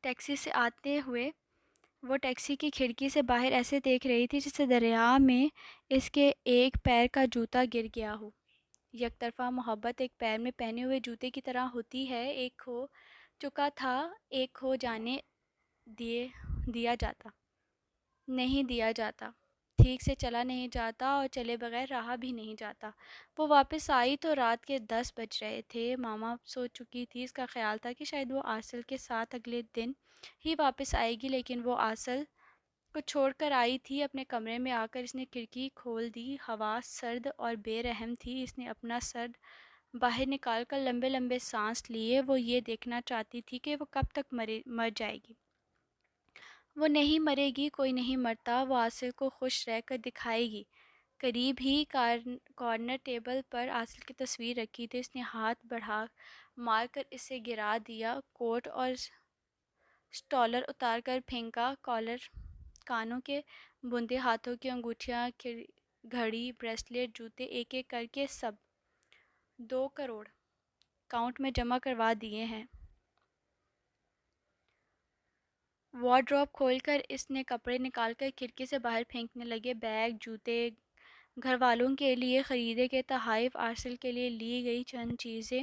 Taxi سے آتے ہوئے وہ ٹیکسی کی کھڑکی سے باہر ایسے دیکھ رہی تھی جیسے دریا میں اس کے ایک پیر کا جوتا گر گیا ہو۔ یک طرفہ محبت ایک پیر میں پہنے ہوئے جوتے کی طرح ہوتی ہے، ایک کھو چکا تھا، ایک کھو جانے دیا جاتا نہیں دیا جاتا، ٹھیک سے چلا نہیں جاتا اور چلے بغیر رہا بھی نہیں جاتا۔ وہ واپس آئی تو رات کے 10 بج رہے تھے۔ ماما سو چکی تھی۔ اس کا خیال تھا کہ شاید وہ آصل کے ساتھ اگلے دن ہی واپس آئے گی، لیکن وہ آصل کو چھوڑ کر آئی تھی۔ اپنے کمرے میں آ کر اس نے کھڑکی کھول دی۔ ہوا سرد اور بے رحم تھی۔ اس نے اپنا سر باہر نکال کر لمبے لمبے سانس لیے۔ وہ یہ دیکھنا چاہتی تھی کہ وہ کب تک مر جائے گی۔ وہ نہیں مرے گی، کوئی نہیں مرتا۔ وہ آصل کو خوش رہ کر دکھائے گی۔ قریب ہی کارنر ٹیبل پر آصل کی تصویر رکھی تھی۔ اس نے ہاتھ بڑھا مار کر اسے گرا دیا، کوٹ اور سٹولر اتار کر پھینکا، کالر، کانوں کے بندے، ہاتھوں کی انگوٹھیاں، گھڑی، بریسلیٹ، جوتے، ایک ایک کر کے سب 2 کروڑ کاؤنٹ میں جمع کروا دیے ہیں۔ وارڈروب کھول کر اس نے کپڑے نکال کر کھڑکی سے باہر پھینکنے لگے، بیگ، جوتے، گھر والوں کے لیے خریدے گئے تحائف، آصل کے لیے لی گئی چند چیزیں،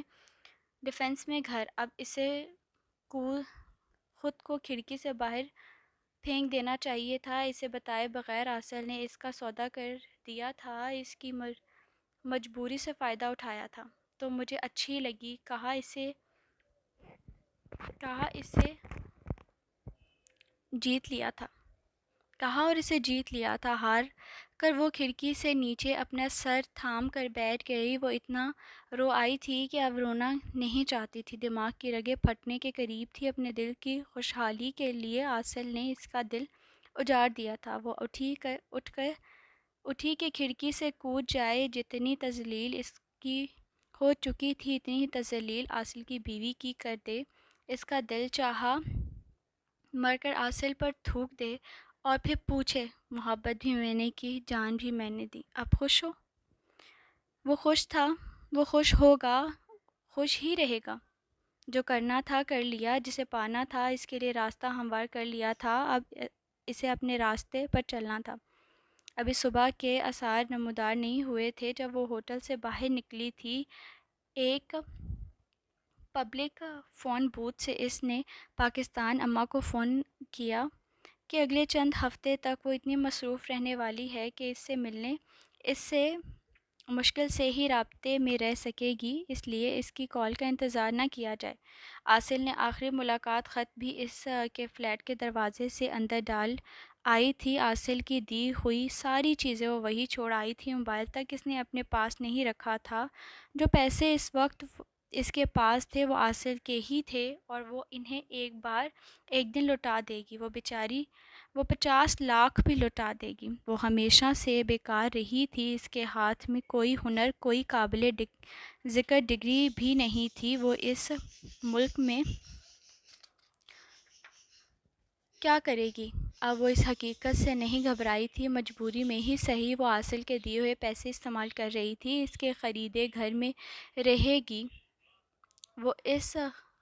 ڈیفنس میں گھر۔ اب اسے خود کو کھڑکی سے باہر پھینک دینا چاہیے تھا۔ اسے بتائے بغیر آصل نے اس کا سودا کر دیا تھا، اس کی مجبوری سے فائدہ اٹھایا تھا، تو مجھے اچھی لگی، کہا اسے جیت لیا تھا، کہا اور اسے جیت لیا تھا۔ ہار کر وہ کھڑکی سے نیچے اپنا سر تھام کر بیٹھ گئی۔ وہ اتنا رو آئی تھی کہ اب رونا نہیں چاہتی تھی، دماغ کی رگیں پھٹنے کے قریب تھی۔ اپنے دل کی خوشحالی کے لیے آصل نے اس کا دل اجاڑ دیا تھا۔ وہ اٹھی کہ کھڑکی سے کود جائے۔ جتنی تذلیل اس کی ہو چکی تھی اتنی ہی تذلیل آصل کی بیوی کی کر دے۔ اس کا دل چاہا مر کر آصل پر تھوک دے اور پھر پوچھے، محبت بھی میں نے کی، جان بھی میں نے دی، اب خوش ہو؟ وہ خوش تھا، وہ خوش ہوگا، خوش ہی رہے گا۔ جو کرنا تھا کر لیا، جسے پانا تھا اس کے لیے راستہ ہموار کر لیا تھا، اب اسے اپنے راستے پر چلنا تھا۔ ابھی صبح کے آثار نمودار نہیں ہوئے تھے جب وہ ہوٹل سے باہر نکلی تھی۔ ایک پبلک فون بوتھ سے اس نے پاکستان اماں کو فون کیا کہ اگلے چند ہفتے تک وہ اتنی مصروف رہنے والی ہے کہ اس سے ملنے اس سے مشکل سے ہی رابطے میں رہ سکے گی، اس لیے اس کی کال کا انتظار نہ کیا جائے۔ آصل نے آخری ملاقات خط بھی اس کے فلیٹ کے دروازے سے اندر ڈال آئی تھی۔ آصل کی دی ہوئی ساری چیزیں وہ وہیں چھوڑ آئی تھی۔ موبائل تک اس نے اپنے پاس نہیں رکھا تھا۔ جو پیسے اس وقت اس کے پاس تھے وہ آصل کے ہی تھے اور وہ انہیں ایک دن لوٹا دے گی۔ وہ بیچاری 50 لاکھ بھی لوٹا دے گی۔ وہ ہمیشہ سے بیکار رہی تھی، اس کے ہاتھ میں کوئی ہنر، کوئی قابل ذکر ڈگری بھی نہیں تھی۔ وہ اس ملک میں کیا کرے گی؟ اب وہ اس حقیقت سے نہیں گھبرائی تھی، مجبوری میں ہی صحیح وہ آصل کے دیے ہوئے پیسے استعمال کر رہی تھی، اس کے خریدے گھر میں رہے گی۔ وہ اس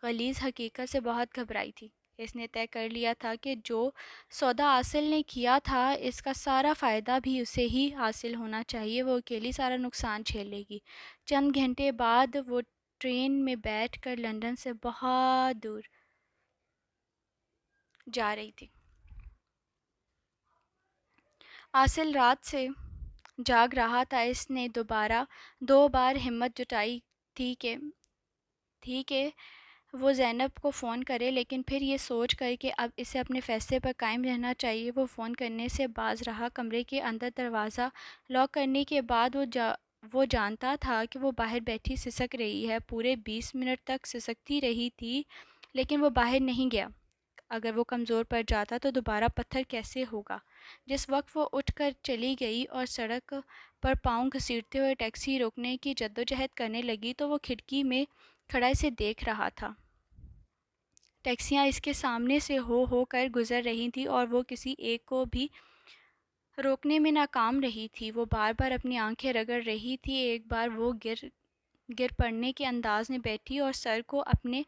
غلیظ حقیقت سے بہت گھبرائی تھی۔ اس نے طے کر لیا تھا کہ جو سودا آصل نے کیا تھا اس کا سارا فائدہ بھی اسے ہی حاصل ہونا چاہیے، وہ اکیلی سارا نقصان جھیل لے گی۔ چند گھنٹے بعد وہ ٹرین میں بیٹھ کر لندن سے بہت دور جا رہی تھی۔ آصل رات سے جاگ رہا تھا۔ اس نے 2 بار ہمت جٹائی تھی کہ وہ زینب کو فون کرے، لیکن پھر یہ سوچ کر کہ اب اسے اپنے فیصلے پر قائم رہنا چاہیے، وہ فون کرنے سے باز رہا۔ کمرے کے اندر دروازہ لاک کرنے کے بعد وہ جانتا تھا کہ وہ باہر بیٹھی سسک رہی ہے، پورے 20 منٹ تک سسکتی رہی تھی، لیکن وہ باہر نہیں گیا۔ اگر وہ کمزور پڑ جاتا تو دوبارہ پتھر کیسے ہوگا؟ جس وقت وہ اٹھ کر چلی گئی اور سڑک پر پاؤں گھسیٹتے ہوئے ٹیکسی روکنے کی جدوجہد کرنے لگی تو وہ کھڑکی میں کھڑا اسے دیکھ رہا تھا۔ ٹیکسیاں اس کے سامنے سے ہو کر گزر رہی تھیں اور وہ کسی ایک کو بھی روکنے میں ناکام رہی تھی۔ وہ بار بار اپنی آنکھیں رگڑ رہی تھی۔ ایک بار وہ گر پڑنے کے انداز میں بیٹھی اور سر کو اپنے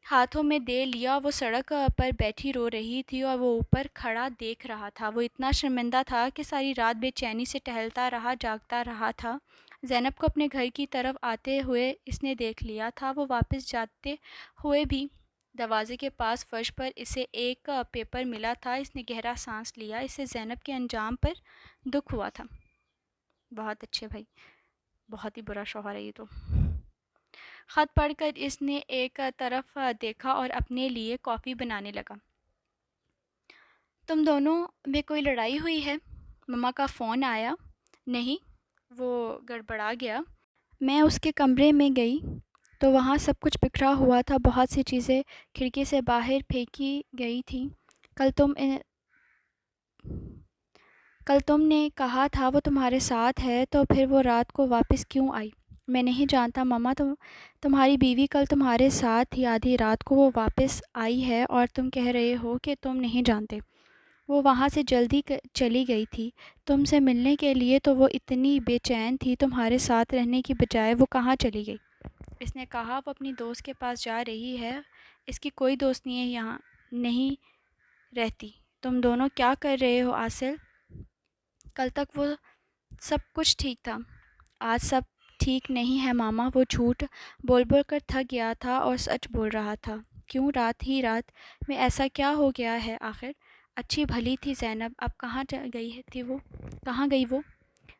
ہاتھوں میں دے لیا، وہ سڑک پر بیٹھی رو رہی تھی اور وہ اوپر کھڑا دیکھ رہا تھا۔ وہ اتنا شرمندہ تھا کہ ساری رات بے چینی سے ٹہلتا رہا، جاگتا رہا تھا۔ زینب کو اپنے گھر کی طرف آتے ہوئے اس نے دیکھ لیا تھا۔ وہ واپس جاتے ہوئے بھی دروازے کے پاس فرش پر اسے ایک پیپر ملا تھا۔ اس نے گہرا سانس لیا، اسے زینب کے انجام پر دکھ ہوا تھا۔ بہت اچھے بھائی، بہت ہی برا شوہر ہے یہ تو۔ خط پڑھ کر اس نے ایک طرف دیکھا اور اپنے لیے کافی بنانے لگا۔ تم دونوں میں کوئی لڑائی ہوئی ہے؟ مما کا فون آیا۔ نہیں، وہ گڑبڑا گیا۔ میں اس کے کمرے میں گئی تو وہاں سب کچھ بکھرا ہوا تھا، بہت سی چیزیں کھڑکی سے باہر پھینکی گئی تھیں۔ کل تم نے کہا تھا وہ تمہارے ساتھ ہے، تو پھر وہ رات کو واپس کیوں آئی؟ میں نہیں جانتا مما، تمہاری بیوی کل تمہارے ساتھ تھی، آدھی رات کو وہ واپس آئی ہے اور تم کہہ رہے ہو کہ تم نہیں جانتے۔ وہ وہاں سے جلدی چلی گئی تھی تم سے ملنے کے لیے، تو وہ اتنی بے چین تھی تمہارے ساتھ رہنے کی بجائے۔ وہ کہاں چلی گئی؟ اس نے کہا وہ اپنی دوست کے پاس جا رہی ہے۔ اس کی کوئی دوست نہیں ہے، یہاں نہیں رہتی۔ تم دونوں کیا کر رہے ہو عاصل؟ کل تک وہ سب کچھ ٹھیک تھا، آج سب ٹھیک نہیں ہے ماما۔ وہ جھوٹ بول بول کر تھک گیا تھا اور سچ بول رہا تھا۔ کیوں؟ رات ہی رات میں ایسا کیا ہو گیا ہے آخر؟ اچھی بھلی تھی زینب، اب کہاں گئی وہ؟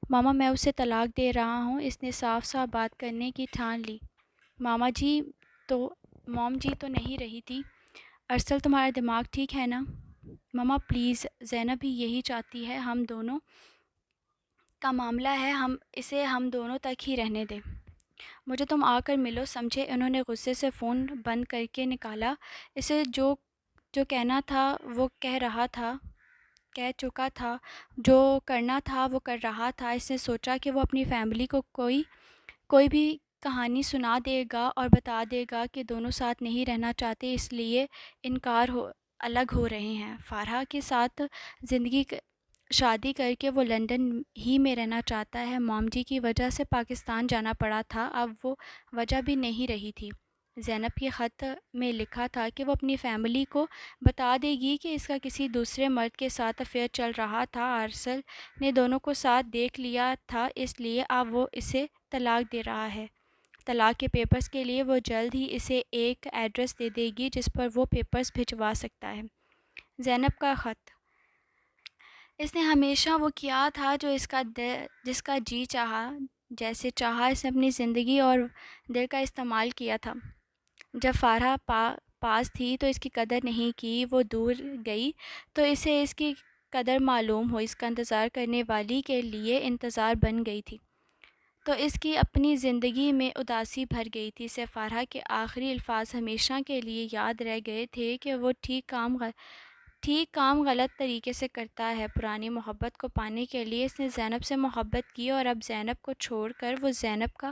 ماما میں اسے طلاق دے رہا ہوں۔ اس نے صاف صاف بات کرنے کی ٹھان لی۔ مام جی تو نہیں رہی تھی۔ ارسل تمہارا دماغ ٹھیک ہے نا؟ ماما پلیز، زینب بھی یہی چاہتی ہے، ہم دونوں کا معاملہ ہے، اسے ہم دونوں تک ہی رہنے دیں۔ مجھے تم آ کر ملو، سمجھے؟ انہوں نے غصے سے فون بند کر کے نکالا۔ اسے جو کہنا تھا وہ کہہ چکا تھا، جو کرنا تھا وہ کر رہا تھا۔ اس نے سوچا کہ وہ اپنی فیملی کو کوئی بھی کہانی سنا دے گا اور بتا دے گا کہ دونوں ساتھ نہیں رہنا چاہتے، اس لیے الگ ہو رہے ہیں۔ فارحہ کے ساتھ شادی کر کے وہ لندن ہی میں رہنا چاہتا ہے۔ مام جی کی وجہ سے پاکستان جانا پڑا تھا، اب وہ وجہ بھی نہیں رہی تھی۔ زینب کے خط میں لکھا تھا کہ وہ اپنی فیملی کو بتا دے گی کہ اس کا کسی دوسرے مرد کے ساتھ افیئر چل رہا تھا۔ ارسل نے دونوں کو ساتھ دیکھ لیا تھا، اس لیے اب وہ اسے طلاق دے رہا ہے۔ طلاق کے پیپرز کے لیے وہ جلد ہی اسے ایک ایڈریس دے دے گی جس پر وہ پیپرز بھجوا سکتا ہے۔ زینب کا خط۔ اس نے ہمیشہ وہ کیا تھا جو جس کا جی چاہا، جیسے چاہا۔ اس نے اپنی زندگی اور دل کا استعمال کیا تھا۔ جب فارحہ پاس تھی تو اس کی قدر نہیں کی، وہ دور گئی تو اسے اس کی قدر معلوم ہو۔ اس کا انتظار کرنے والی کے لیے انتظار بن گئی تھی، تو اس کی اپنی زندگی میں اداسی بھر گئی تھی۔ اسے فارحہ کے آخری الفاظ ہمیشہ کے لیے یاد رہ گئے تھے کہ وہ ٹھیک کام غلط طریقے سے کرتا ہے۔ پرانی محبت کو پانے کے لیے اس نے زینب سے محبت کی، اور اب زینب کو چھوڑ کر وہ زینب کا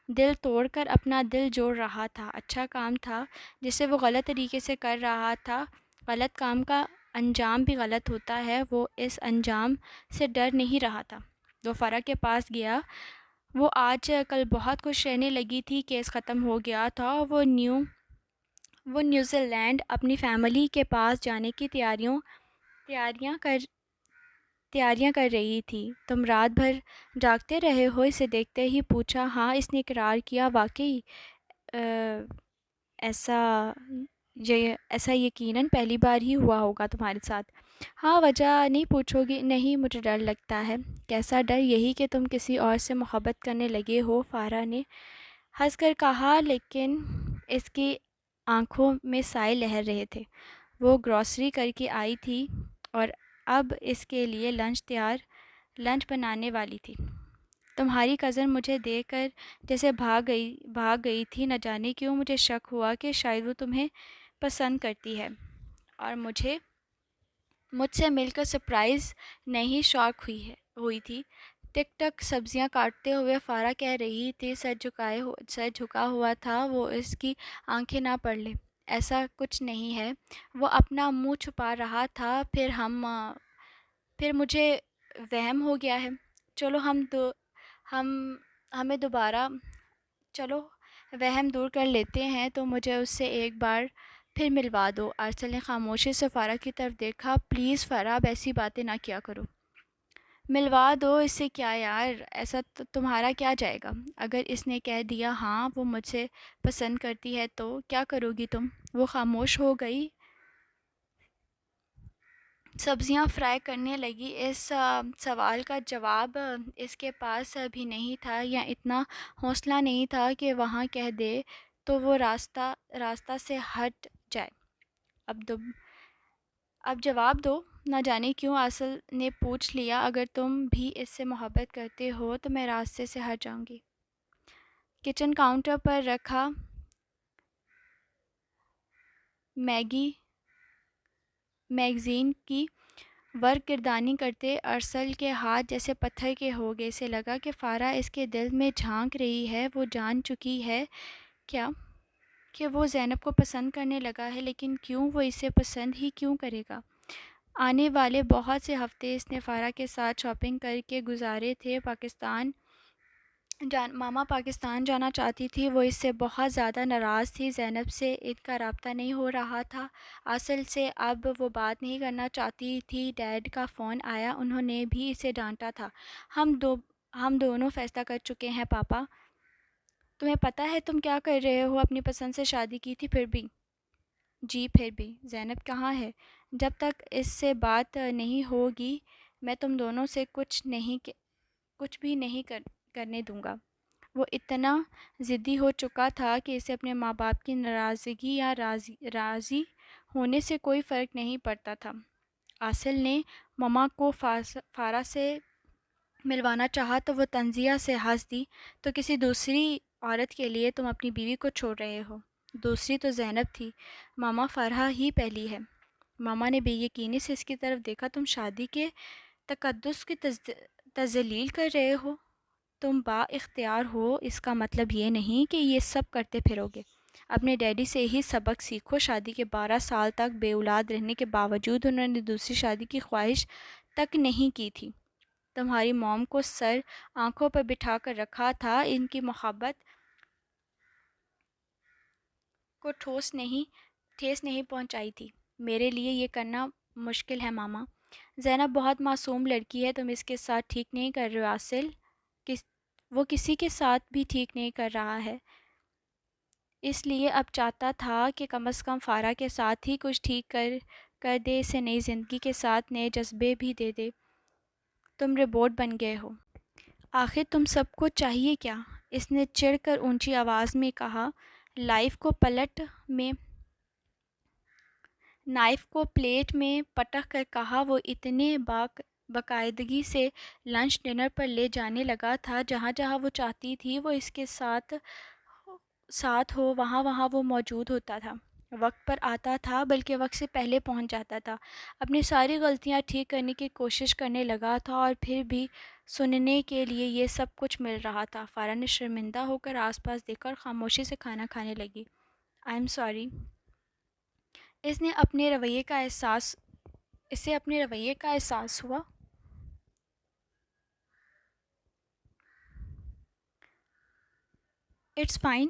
دل توڑ کر اپنا دل جوڑ رہا تھا۔ اچھا کام تھا جسے وہ غلط طریقے سے کر رہا تھا۔ غلط کام کا انجام بھی غلط ہوتا ہے، وہ اس انجام سے ڈر نہیں رہا تھا۔ وہ فارحہ کے پاس گیا۔ وہ آج کل بہت خوش رہنے لگی تھی، کیس ختم ہو گیا تھا۔ وہ نیوزی لینڈ اپنی فیملی کے پاس جانے کی تیاریاں کر رہی تھی۔ تم رات بھر جاگتے رہے ہو؟ اسے دیکھتے ہی پوچھا۔ ہاں، اس نے اقرار کیا۔ واقعی؟ ایسا یقیناً پہلی بار ہی ہوا ہوگا تمہارے ساتھ۔ ہاں، وجہ نہیں پوچھو گی؟ نہیں، مجھے ڈر لگتا ہے۔ کیسا ڈر؟ یہی کہ تم کسی اور سے محبت کرنے لگے ہو، فارحہ نے ہنس کر کہا، لیکن اس کی آنکھوں میں سائے لہر رہے تھے۔ وہ گروسری کر کے آئی تھی اور اب اس کے لیے لنچ بنانے والی تھی۔ تمہاری کزن مجھے دیکھ کر جیسے بھاگ گئی تھی، نہ جانے کیوں مجھے شک ہوا کہ شاید وہ تمہیں پسند کرتی ہے، اور مجھ سے مل کر سرپرائز نہیں شاک ہوئی تھی۔ ٹک ٹک سبزیاں کاٹتے ہوئے فارحہ کہہ رہی تھی، سر جھکا ہوا تھا وہ اس کی آنکھیں نہ پڑھ لے۔ ایسا کچھ نہیں ہے، وہ اپنا منہ چھپا رہا تھا۔ پھر مجھے وہم ہو گیا ہے۔ چلو وہم دور کر لیتے ہیں تو مجھے اس سے ایک بار پھر ملوا دو۔ ارسل نے خاموشی سے فارا کی طرف دیکھا۔ پلیز فارا، اب ایسی باتیں نہ کیا کرو۔ ملوا دو، اس سے کیا یار، ایسا تو تمہارا کیا جائے گا؟ اگر اس نے کہہ دیا ہاں وہ مجھ سے پسند کرتی ہے تو کیا کرو گی تم؟ وہ خاموش ہو گئی، سبزیاں فرائی کرنے لگی۔ اس سوال کا جواب اس کے پاس بھی نہیں تھا، یا اتنا حوصلہ نہیں تھا کہ وہاں کہہ دے تو وہ راستہ سے ہٹ جائے۔ اب جواب دو۔ نہ جانے کیوں اصل نے پوچھ لیا، اگر تم بھی اس سے محبت کرتے ہو تو میں راستے سے ہٹ جاؤں گی۔ کچن کاؤنٹر پر رکھا میگزین کی ورق گردانی کرتے ارسل کے ہاتھ جیسے پتھر کے ہو گئے۔ اسے لگا کہ فارا اس کے دل میں جھانک رہی ہے۔ وہ جان چکی ہے کیا کہ وہ زینب کو پسند کرنے لگا ہے، لیکن کیوں؟ وہ اسے پسند ہی کیوں کرے گا؟ آنے والے بہت سے ہفتے اس نے فارا کے ساتھ شاپنگ کر کے گزارے تھے۔ ماما پاکستان جانا چاہتی تھی۔ وہ اس سے بہت زیادہ ناراض تھی۔ زینب سے ان کا رابطہ نہیں ہو رہا تھا، اصل سے اب وہ بات نہیں کرنا چاہتی تھی۔ ڈیڈ کا فون آیا، انہوں نے بھی اسے ڈانٹا تھا۔ ہم دونوں فیصلہ کر چکے ہیں پاپا۔ تمہیں پتہ ہے تم کیا کر رہے ہو؟ اپنی پسند سے شادی کی تھی پھر بھی۔ جی پھر بھی؟ زینب کہاں ہے؟ جب تک اس سے بات نہیں ہوگی میں تم دونوں سے کچھ بھی نہیں کرنے دوں گا۔ وہ اتنا ضدی ہو چکا تھا کہ اسے اپنے ماں باپ کی ناراضگی یا راضی ہونے سے کوئی فرق نہیں پڑتا تھا۔ اصل نے ماما کو فارا سے ملوانا چاہا تو وہ تنزیہ سے ہنس دی۔ تو کسی دوسری عورت کے لیے تم اپنی بیوی کو چھوڑ رہے ہو؟ دوسری تو زینب تھی ماما، فرحہ ہی پہلی ہے۔ ماما نے بے یقینی سے اس کی طرف دیکھا۔ تم شادی کے تقدس کی تذلیل کر رہے ہو؟ تم با اختیار ہو، اس کا مطلب یہ نہیں کہ یہ سب کرتے پھرو گے۔ اپنے ڈیڈی سے ہی سبق سیکھو۔ شادی کے 12 سال تک بے اولاد رہنے کے باوجود انہوں نے دوسری شادی کی خواہش تک نہیں کی تھی۔ تمہاری موم کو سر آنکھوں پر بٹھا کر رکھا تھا، ان کی محبت کو ٹھیس نہیں پہنچائی تھی۔ میرے لیے یہ کرنا مشکل ہے ماما۔ زینب بہت معصوم لڑکی ہے، تم اس کے ساتھ ٹھیک نہیں کر رہے ہو اصل۔ وہ کسی کے ساتھ بھی ٹھیک نہیں کر رہا ہے، اس لیے اب چاہتا تھا کہ کم از کم فارا کے ساتھ ہی کچھ ٹھیک کر دے، اسے نئی زندگی کے ساتھ نئے جذبے بھی دے دے۔ تم روبوٹ بن گئے ہو۔ آخر تم سب کو چاہیے کیا؟ اس نے چڑھ کر اونچی آواز میں کہا۔ نائف کو پلیٹ میں پٹک کر کہا۔ وہ اتنے باقاعدگی سے لنچ ڈنر پر لے جانے لگا تھا، جہاں جہاں وہ چاہتی تھی وہ اس کے ساتھ ہو، وہاں وہاں وہ موجود ہوتا تھا۔ وقت پر آتا تھا، بلکہ وقت سے پہلے پہنچ جاتا تھا۔ اپنی ساری غلطیاں ٹھیک کرنے کی کوشش کرنے لگا تھا، اور پھر بھی سننے کے لیے یہ سب کچھ مل رہا تھا۔ فارا نے شرمندہ ہو کر آس پاس دیکھا اور خاموشی سے کھانا کھانے لگی۔ I am sorry. اسے اپنے رویے کا احساس ہوا۔ اٹس فائن،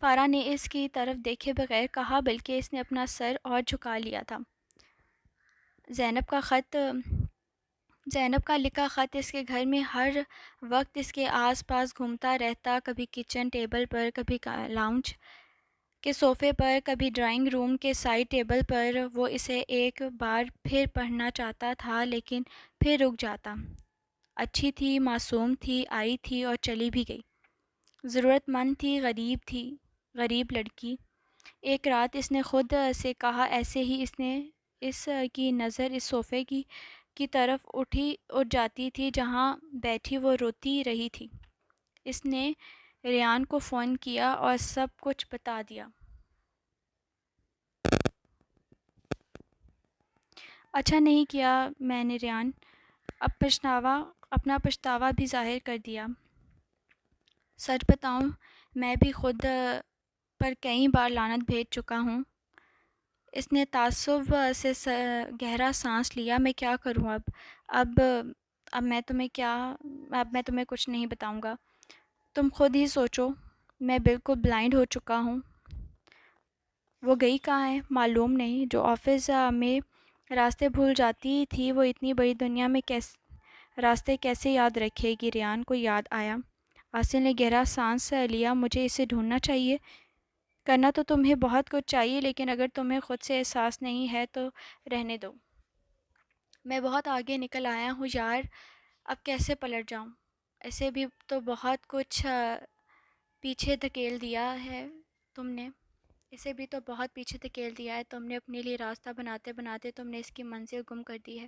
فارا نے اس کی طرف دیکھے بغیر کہا، بلکہ اس نے اپنا سر اور جھکا لیا تھا۔ زینب کا لکھا خط اس کے گھر میں ہر وقت اس کے آس پاس گھومتا رہتا، کبھی کچن ٹیبل پر، کبھی لاؤنج کے صوفے پر، کبھی ڈرائنگ روم کے سائڈ ٹیبل پر۔ وہ اسے ایک بار پھر پڑھنا چاہتا تھا، لیکن پھر رک جاتا۔ اچھی تھی، معصوم تھی، آئی تھی اور چلی بھی گئی۔ ضرورت مند تھی، غریب لڑکی۔ ایک رات اس نے خود سے کہا، ایسے ہی اس کی نظر اس صوفے کی طرف اٹھ جاتی تھی جہاں بیٹھی وہ روتی رہی تھی۔ اس نے ریان کو فون کیا اور سب کچھ بتا دیا۔ اچھا نہیں کیا میں نے ریان، اپنا پچھتاوا بھی ظاہر کر دیا۔ سچ بتاؤں میں بھی خود پر کئی بار لعنت بھیج چکا ہوں۔ اس نے تعصب سے گہرا سانس لیا۔ میں کیا کروں اب میں تمہیں کچھ نہیں بتاؤں گا۔ تم خود ہی سوچو۔ میں بالکل بلائنڈ ہو چکا ہوں۔ وہ گئی کہاں ہے معلوم نہیں، جو آفس میں راستے بھول جاتی تھی وہ اتنی بڑی دنیا میں راستے کیسے یاد رکھے گی؟ ریان کو یاد آیا۔ عاصل نے گہرا سانس لیا۔ مجھے اسے ڈھونڈنا چاہیے۔ کرنا تو تمہیں بہت کچھ چاہیے، لیکن اگر تمہیں خود سے احساس نہیں ہے تو رہنے دو۔ میں بہت آگے نکل آیا ہوں یار، اب کیسے پلٹ جاؤں؟ ایسے بھی تو بہت کچھ پیچھے دھکیل دیا ہے تم نے۔ اسے بھی تو بہت پیچھے دھکیل دیا ہے تم نے، اپنے لیے راستہ بناتے بناتے تم نے اس کی منزل گم کر دی ہے۔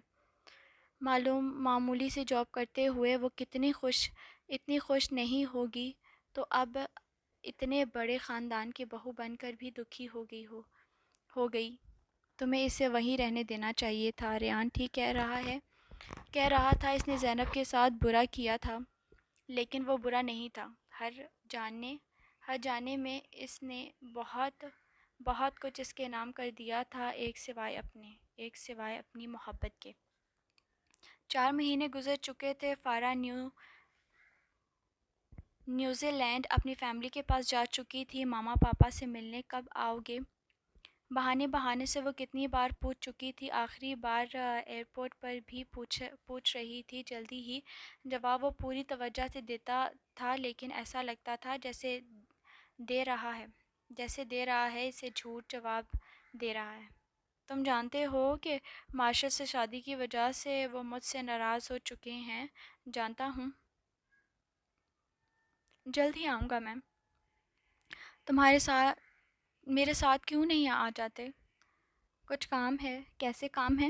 معمولی سی جاب کرتے ہوئے وہ اتنی خوش نہیں ہوگی، تو اب اتنے بڑے خاندان کی بہو بن کر بھی دکھی ہو گئی۔ تمہیں اسے وہیں رہنے دینا چاہیے تھا۔ ریان ٹھیک کہہ رہا تھا، اس نے زینب کے ساتھ برا کیا تھا، لیکن وہ برا نہیں تھا۔ ہر جانے میں اس نے بہت کچھ اس کے نام کر دیا تھا، ایک سوائے اپنی محبت کے۔ 4 مہینے گزر چکے تھے۔ فارا نیوزی لینڈ اپنی فیملی کے پاس جا چکی تھی۔ ماما پاپا سے ملنے کب آؤ گے؟ بہانے سے وہ کتنی بار پوچھ چکی تھی، آخری بار ایئرپورٹ پر بھی پوچھ رہی تھی۔ جلدی ہی جواب وہ پوری توجہ سے دیتا تھا، لیکن ایسا لگتا تھا جیسے دے رہا ہے اسے جھوٹ جواب دے رہا ہے۔ تم جانتے ہو کہ مارشل سے شادی کی وجہ سے وہ مجھ سے ناراض ہو چکے ہیں۔ جانتا ہوں۔ جلد ہی آؤں گا میں۔ میرے ساتھ کیوں نہیں آ جاتے؟ کچھ کام ہے۔ کیسے کام ہے؟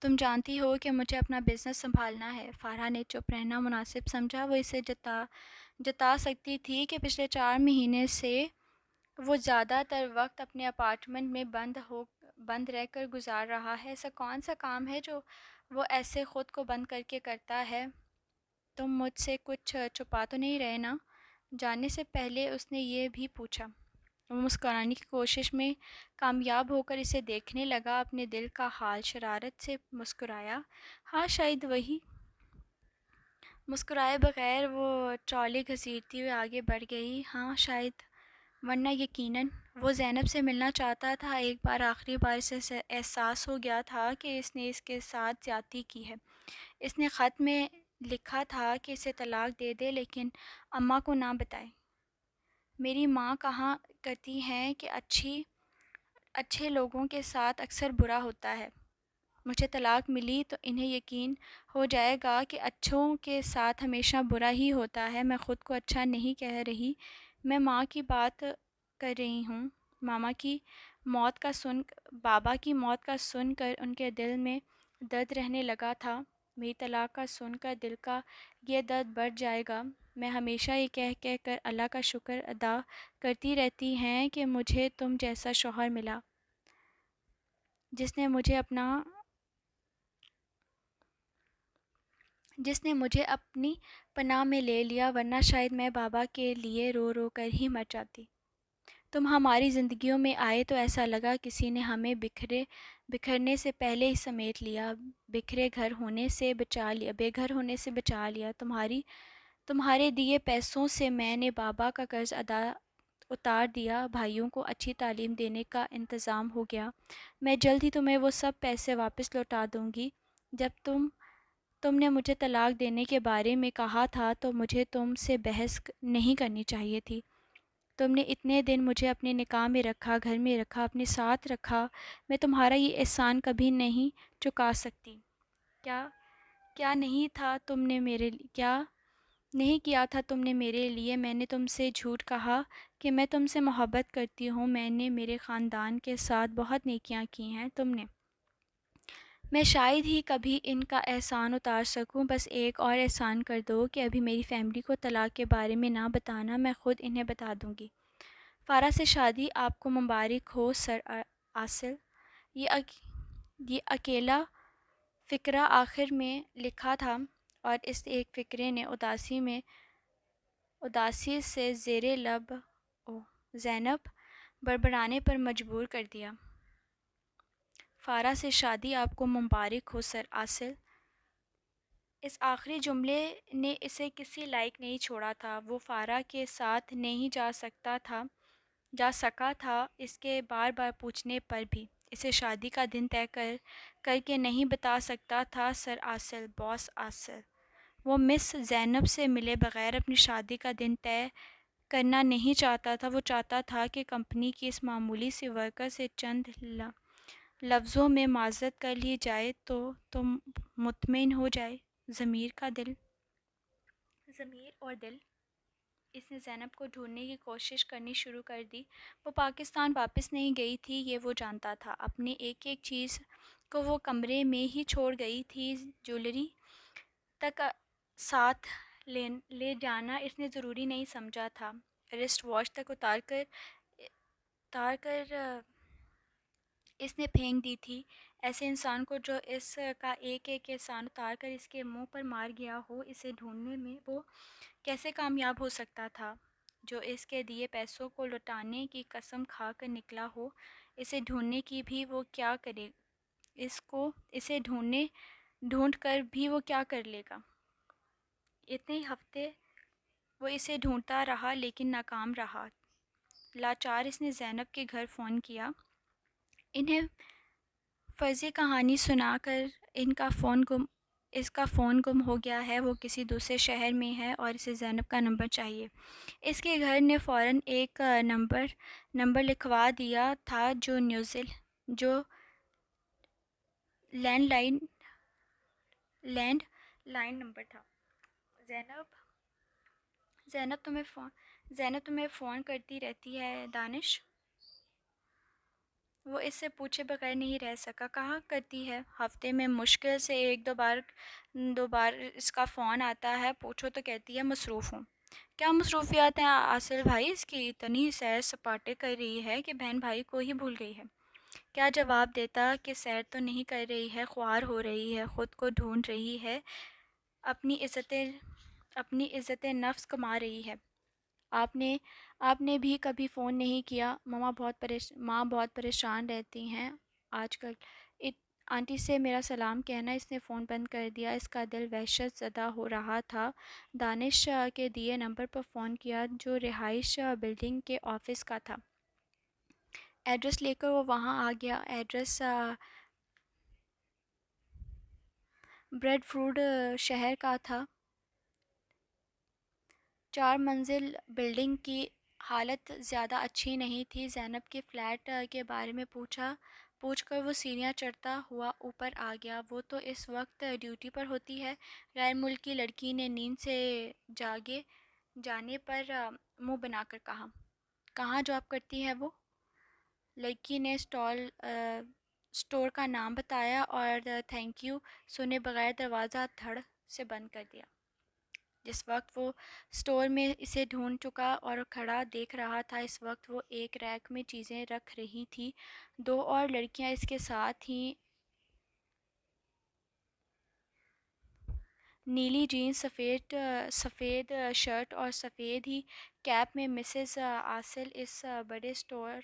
تم جانتی ہو کہ مجھے اپنا بزنس سنبھالنا ہے۔ فارا نے چپ رہنا مناسب سمجھا۔ وہ اسے جتا سکتی تھی کہ پچھلے 4 مہینے سے وہ زیادہ تر وقت اپنے اپارٹمنٹ میں بند رہ کر گزار رہا ہے۔ ایسا کون سا کام ہے جو وہ ایسے خود کو بند کر کے کرتا ہے؟ تم مجھ سے کچھ چھپا تو نہیں رہے نا؟ جانے سے پہلے اس نے یہ بھی پوچھا۔ وہ مسکرانے کی کوشش میں کامیاب ہو کر اسے دیکھنے لگا، اپنے دل کا حال شرارت سے مسکرایا۔ ہاں شاید وہی۔ مسکرائے بغیر وہ ٹرالی گھسیٹتی ہوئی آگے بڑھ گئی۔ ہاں شاید، ورنہ یقیناً وہ زینب سے ملنا چاہتا تھا۔ ایک بار، آخری بار اسے احساس ہو گیا تھا کہ اس نے اس کے ساتھ زیادتی کی ہے۔ اس نے خط میں لکھا تھا کہ اسے طلاق دے دے، لیکن اماں کو نہ بتائے۔ میری ماں کہا کرتی ہیں کہ اچھے لوگوں کے ساتھ اکثر برا ہوتا ہے۔ مجھے طلاق ملی تو انہیں یقین ہو جائے گا کہ اچھوں کے ساتھ ہمیشہ برا ہی ہوتا ہے۔ میں خود کو اچھا نہیں کہہ رہی، میں ماں کی بات کر رہی ہوں۔ بابا کی موت کا سن کر ان کے دل میں درد رہنے لگا تھا۔ میری طلاق کا سن کر دل کا یہ درد بڑھ جائے گا۔ میں ہمیشہ یہ کہہ کر اللہ کا شکر ادا کرتی رہتی ہیں کہ مجھے تم جیسا شوہر ملا، جس نے مجھے اپنی پناہ میں لے لیا، ورنہ شاید میں بابا کے لیے رو رو کر ہی مر جاتی۔ تم ہماری زندگیوں میں آئے تو ایسا لگا کسی نے ہمیں بکھرنے سے پہلے ہی سمیٹ لیا، بے گھر ہونے سے بچا لیا۔ تمہارے دیے پیسوں سے میں نے بابا کا قرض اتار دیا، بھائیوں کو اچھی تعلیم دینے کا انتظام ہو گیا۔ میں جلد ہی تمہیں وہ سب پیسے واپس لوٹا دوں گی۔ جب تم نے مجھے طلاق دینے کے بارے میں کہا تھا تو مجھے تم سے بحث نہیں کرنی چاہیے تھی۔ تم نے اتنے دن مجھے اپنے نکاح میں رکھا، گھر میں رکھا، اپنے ساتھ رکھا۔ میں تمہارا یہ احسان کبھی نہیں چکا سکتی۔ کیا نہیں کیا تھا تم نے میرے لیے؟ میں نے تم سے جھوٹ کہا کہ میں تم سے محبت کرتی ہوں؟ میں نے میرے خاندان کے ساتھ بہت نیکیاں کی ہیں، تم نے؟ میں شاید ہی کبھی ان کا احسان اتار سکوں۔ بس ایک اور احسان کر دو کہ ابھی میری فیملی کو طلاق کے بارے میں نہ بتانا، میں خود انہیں بتا دوں گی۔ فارا سے شادی آپ کو مبارک ہو سر عاصل۔ یہ اکیلا فقرہ آخر میں لکھا تھا، اور اس ایک فقرے نے اداسی سے زیر لب زینب بڑبڑانے پر مجبور کر دیا۔ فارا سے شادی آپ کو مبارک ہو سر عاصل۔ اس آخری جملے نے اسے کسی لائق نہیں چھوڑا تھا۔ وہ فارا کے ساتھ نہیں جا سکا تھا، اس کے بار بار پوچھنے پر بھی۔ اسے شادی کا دن طے کر کے نہیں بتا سکتا تھا سر آصل، باس آصل۔ وہ مس زینب سے ملے بغیر اپنی شادی کا دن طے کرنا نہیں چاہتا تھا۔ وہ چاہتا تھا کہ کمپنی کی اس معمولی سی ورکر سے چند لفظوں میں معذرت کر لی جائے تو مطمئن ہو جائے۔ ضمیر اور دل۔ اس نے زینب کو ڈھونڈنے کی کوشش کرنی شروع کر دی۔ وہ پاکستان واپس نہیں گئی تھی، یہ وہ جانتا تھا۔ اپنی ایک ایک چیز کو وہ کمرے میں ہی چھوڑ گئی تھی۔ جویلری تک ساتھ لے جانا اس نے ضروری نہیں سمجھا تھا۔ رسٹ واچ تک اتار کر اس نے پھینک دی تھی۔ ایسے انسان کو جو اس کا ایک ایک احسان اتار کر اس کے منہ پر مار گیا ہو، اسے ڈھونڈنے میں وہ کیسے کامیاب ہو سکتا تھا؟ جو اس کے دیے پیسوں کو لوٹانے کی قسم کھا کر نکلا ہو، اسے ڈھونڈنے کی بھی وہ کیا کرے اسے ڈھونڈ کر بھی وہ کیا کر لے گا؟ اتنے ہی ہفتے وہ اسے ڈھونڈتا رہا لیکن ناکام رہا۔ لاچار اس نے زینب کے گھر فون کیا، انہیں فرضی کہانی سنا کر اس کا فون گم ہو گیا ہے، وہ کسی دوسرے شہر میں ہے اور اسے زینب کا نمبر چاہیے۔ اس کے گھر نے فوراً ایک نمبر لکھوا دیا تھا جو لینڈ لائن نمبر تھا۔ زینب تمہیں فون کرتی رہتی ہے دانش؟ وہ اس سے پوچھے بغیر نہیں رہ سکا۔ کہا کرتی ہے، ہفتے میں مشکل سے ایک دو بار اس کا فون آتا ہے، پوچھو تو کہتی ہے مصروف ہوں۔ کیا مصروفیات ہیں آصل بھائی؟ اس کی اتنی سیر سپاٹے کر رہی ہے کہ بہن بھائی کو ہی بھول گئی ہے۔ کیا جواب دیتا کہ سیر تو نہیں کر رہی ہے، خوار ہو رہی ہے، خود کو ڈھونڈ رہی ہے، اپنی عزت نفس کما رہی ہے۔ آپ نے بھی کبھی فون نہیں کیا؟ ماں بہت پریشان رہتی ہیں آج کل۔ آنٹی سے میرا سلام کہنا۔ اس نے فون بند کر دیا۔ اس کا دل وحشت زدہ ہو رہا تھا۔ دانش کے دیے نمبر پر فون کیا جو رہائش بلڈنگ کے آفس کا تھا۔ ایڈریس لے کر وہ وہاں آ گیا۔ ایڈریس بریڈ فورڈ شہر کا تھا۔ 4 منزل بلڈنگ کی حالت زیادہ اچھی نہیں تھی۔ زینب کے فلیٹ کے بارے میں پوچھ کر وہ سیڑھیاں چڑھتا ہوا اوپر آ گیا۔ وہ تو اس وقت ڈیوٹی پر ہوتی ہے، غیر ملکی لڑکی نے نیند سے جانے پر منہ بنا کر کہا۔ کہاں جاب کرتی ہے وہ؟ لڑکی نے اسٹور کا نام بتایا اور تھینک یو سنے بغیر دروازہ دھڑ سے بند کر دیا۔ جس وقت وہ اسٹور میں اسے ڈھونڈ چکا اور کھڑا دیکھ رہا تھا، اس وقت وہ ایک ریک میں چیزیں رکھ رہی تھی۔ 2 اور لڑکیاں اس کے ساتھ تھیں۔ نیلی جینس، سفید شرٹ اور سفید ہی کیپ میں مسز آصل اس بڑے اسٹور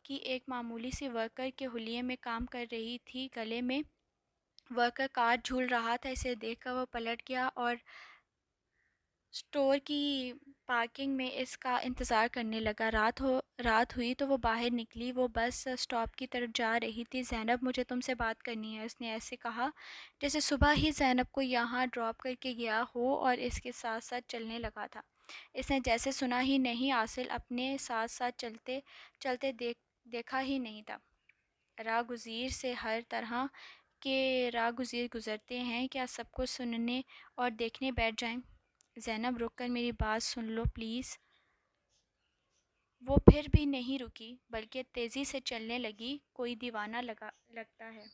کی ایک معمولی سی ورکر کے حلیے میں کام کر رہی تھی۔ گلے میں ورکر کارڈ جھول رہا تھا۔ اسے دیکھ کر وہ پلٹ گیا اور اسٹور کی پارکنگ میں اس کا انتظار کرنے لگا۔ رات ہوئی تو وہ باہر نکلی۔ وہ بس اسٹاپ کی طرف جا رہی تھی۔ زینب، مجھے تم سے بات کرنی ہے، اس نے ایسے کہا جیسے صبح ہی زینب کو یہاں ڈراپ کر کے گیا ہو اور اس کے ساتھ ساتھ چلنے لگا تھا۔ اس نے جیسے سنا ہی نہیں، آصل اپنے ساتھ ساتھ چلتے دیکھا ہی نہیں تھا۔ راہگزیر سے ہر طرح کے راہگزیر گزرتے ہیں، کیا سب کو سننے اور دیکھنے بیٹھ جائیں؟ زینب، رک کر میری بات سن لو پلیز۔ وہ پھر بھی نہیں رکی بلکہ تیزی سے چلنے لگی۔ کوئی دیوانہ لگتا ہے۔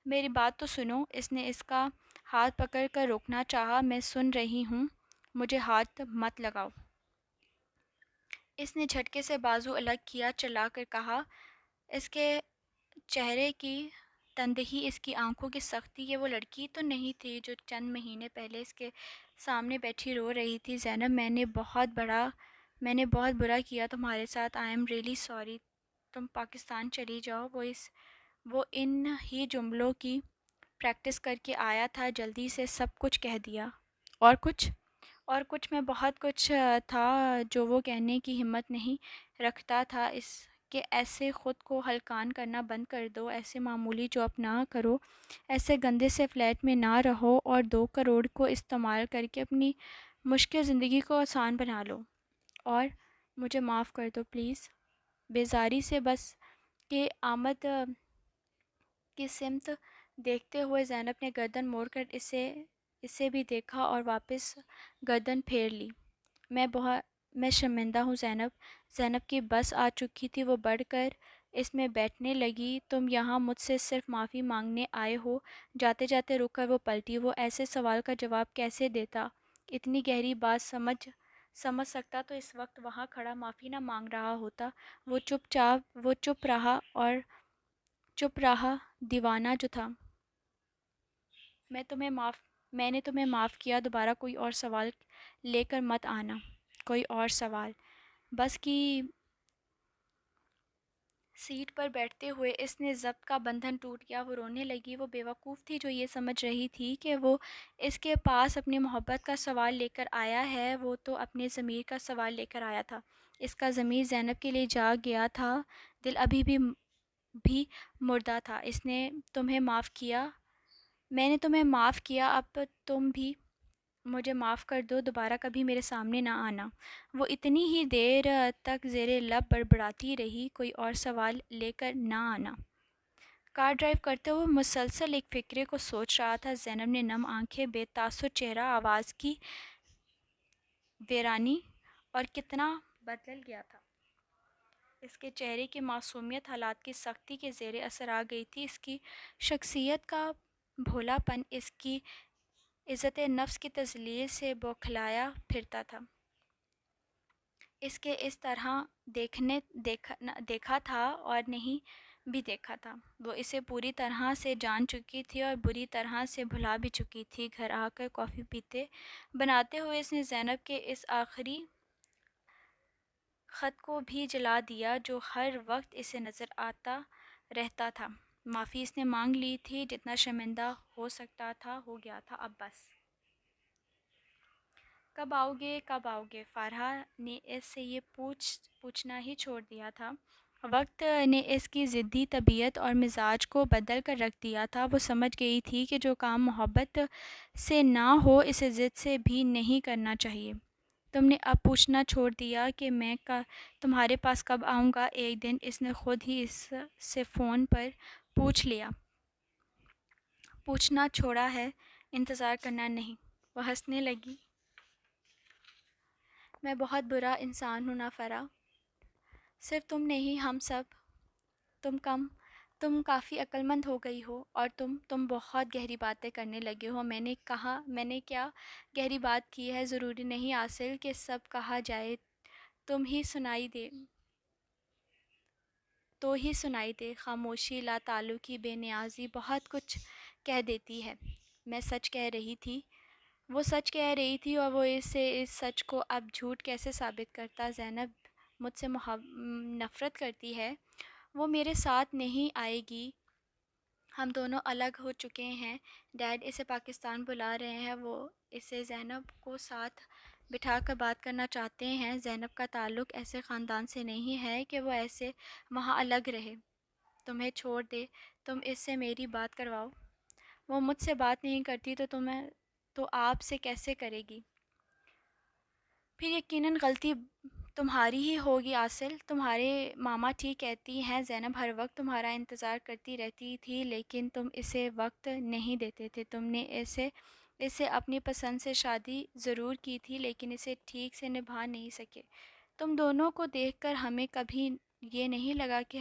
میری بات تو سنو۔ اس نے اس کا ہاتھ پکڑ کر روکنا چاہا۔ میں سن رہی ہوں، مجھے ہاتھ مت لگاؤ۔ اس نے جھٹکے سے بازو الگ کیا، چلا کر کہا۔ اس کے چہرے کی تندہی، اس کی آنکھوں کی سختی، یہ وہ لڑکی تو نہیں تھی جو چند مہینے پہلے اس کے سامنے بیٹھی رو رہی تھی۔ زینب، میں نے بہت برا کیا تمہارے ساتھ۔ I am really sorry. تم پاکستان چلی جاؤ۔ وہ ان ہی جملوں کی پریکٹس کر کے آیا تھا، جلدی سے سب کچھ کہہ دیا۔ اور کچھ اور کچھ میں بہت کچھ تھا جو وہ کہنے کی ہمت نہیں رکھتا تھا۔ اس کہ ایسے خود کو ہلکان کرنا بند کر دو، ایسے معمولی جاب نہ کرو، ایسے گندے سے فلیٹ میں نہ رہو، اور 2 کروڑ کو استعمال کر کے اپنی مشکل زندگی کو آسان بنا لو۔ اور مجھے معاف کر دو پلیز۔ بیزاری سے بس کہ آمد کی سمت دیکھتے ہوئے زینب نے گردن موڑ کر اسے بھی دیکھا اور واپس گردن پھیر لی۔ میں شرمندہ ہوں زینب کی بس آ چکی تھی، وہ بڑھ کر اس میں بیٹھنے لگی۔ تم یہاں مجھ سے صرف معافی مانگنے آئے ہو؟ جاتے جاتے رک کر وہ پلٹی۔ وہ ایسے سوال کا جواب کیسے دیتا؟ اتنی گہری بات سمجھ سکتا تو اس وقت وہاں کھڑا معافی نہ مانگ رہا ہوتا۔ وہ چپ رہا دیوانہ جو تھا۔ میں نے تمہیں معاف کیا، دوبارہ کوئی اور سوال لے کر مت آنا۔ کوئی اور سوال؟ بس کی سیٹ پر بیٹھتے ہوئے اس نے ضبط کا بندھن ٹوٹ گیا۔ وہ رونے لگی۔ وہ بیوقوف تھی جو یہ سمجھ رہی تھی کہ وہ اس کے پاس اپنی محبت کا سوال لے کر آیا ہے، وہ تو اپنے ضمیر کا سوال لے کر آیا تھا۔ اس کا ضمیر زینب کے لیے جاگ گیا تھا، دل ابھی بھی مردہ تھا۔ اس نے تمہیں معاف کیا، میں نے تمہیں معاف کیا، اب تم بھی مجھے معاف کر دو، دوبارہ کبھی میرے سامنے نہ آنا۔ وہ اتنی ہی دیر تک زیر لب بڑبڑاتی رہی، کوئی اور سوال لے کر نہ آنا۔ کار ڈرائیو کرتے ہوئے مسلسل ایک فکرے کو سوچ رہا تھا۔ زینب نے نم آنکھیں، بے تاثر چہرہ، آواز کی ویرانی، اور کتنا بدل گیا تھا اس کے چہرے کی معصومیت حالات کی سختی کے زیر اثر آ گئی تھی۔ اس کی شخصیت کا بھولا پن اس کی عزت نفس کی تذلیل سے بوکھلایا پھرتا تھا۔ اس کے اس طرح دیکھا تھا اور نہیں بھی دیکھا تھا۔ وہ اسے پوری طرح سے جان چکی تھی اور بری طرح سے بھلا بھی چکی تھی۔ گھر آ کر کافی بناتے ہوئے اس نے زینب کے اس آخری خط کو بھی جلا دیا جو ہر وقت اسے نظر آتا رہتا تھا۔ معافی اس نے مانگ لی تھی، جتنا شرمندہ ہو سکتا تھا ہو گیا تھا، اب بس۔ کب آؤ گے؟ فارہہ نے اس سے یہ پوچھنا ہی چھوڑ دیا تھا۔ وقت نے اس کی ضدی طبیعت اور مزاج کو بدل کر رکھ دیا تھا۔ وہ سمجھ گئی تھی کہ جو کام محبت سے نہ ہو اسے ضد سے بھی نہیں کرنا چاہیے۔ تم نے اب پوچھنا چھوڑ دیا کہ میں تمہارے پاس کب آؤں گا۔ ایک دن اس نے خود ہی اس سے فون پر پوچھ لیا۔ پوچھنا چھوڑا ہے، انتظار کرنا نہیں۔ وہ ہنسنے لگی۔ میں بہت برا انسان ہوں نا فرح، صرف تم نہیں، ہم سب۔ تم کافی عقل مند ہو گئی ہو، اور تم بہت گہری باتیں کرنے لگے ہو۔ میں نے کیا گہری بات کی ہے؟ ضروری نہیں عاصل کہ سب کہا جائے، تو ہی سنائی دے۔ خاموشی، لا تعلقی، بے نیازی بہت کچھ کہہ دیتی ہے۔ میں سچ کہہ رہی تھی۔ وہ سچ کہہ رہی تھی، اور وہ اس سچ کو اب جھوٹ کیسے ثابت کرتا؟ زینب مجھ سے نفرت کرتی ہے، وہ میرے ساتھ نہیں آئے گی۔ ہم دونوں الگ ہو چکے ہیں، ڈیڈ اسے پاکستان بلا رہے ہیں، وہ اسے زینب کو ساتھ بٹھا کر بات کرنا چاہتے ہیں۔ زینب کا تعلق ایسے خاندان سے نہیں ہے کہ وہ ایسے وہاں الگ رہے، تمہیں چھوڑ دے۔ تم اس سے میری بات کرواؤ۔ وہ مجھ سے بات نہیں کرتی تو آپ سے کیسے کرے گی؟ پھر یقیناً غلطی تمہاری ہی ہوگی عاصل، تمہارے ماما ٹھیک کہتی ہیں، زینب ہر وقت تمہارا انتظار کرتی رہتی تھی، لیکن تم اسے وقت نہیں دیتے تھے۔ تم نے اسے اپنی پسند سے شادی ضرور کی تھی، لیکن اسے ٹھیک سے نبھا نہیں سکے۔ تم دونوں کو دیکھ کر ہمیں کبھی یہ نہیں لگا کہ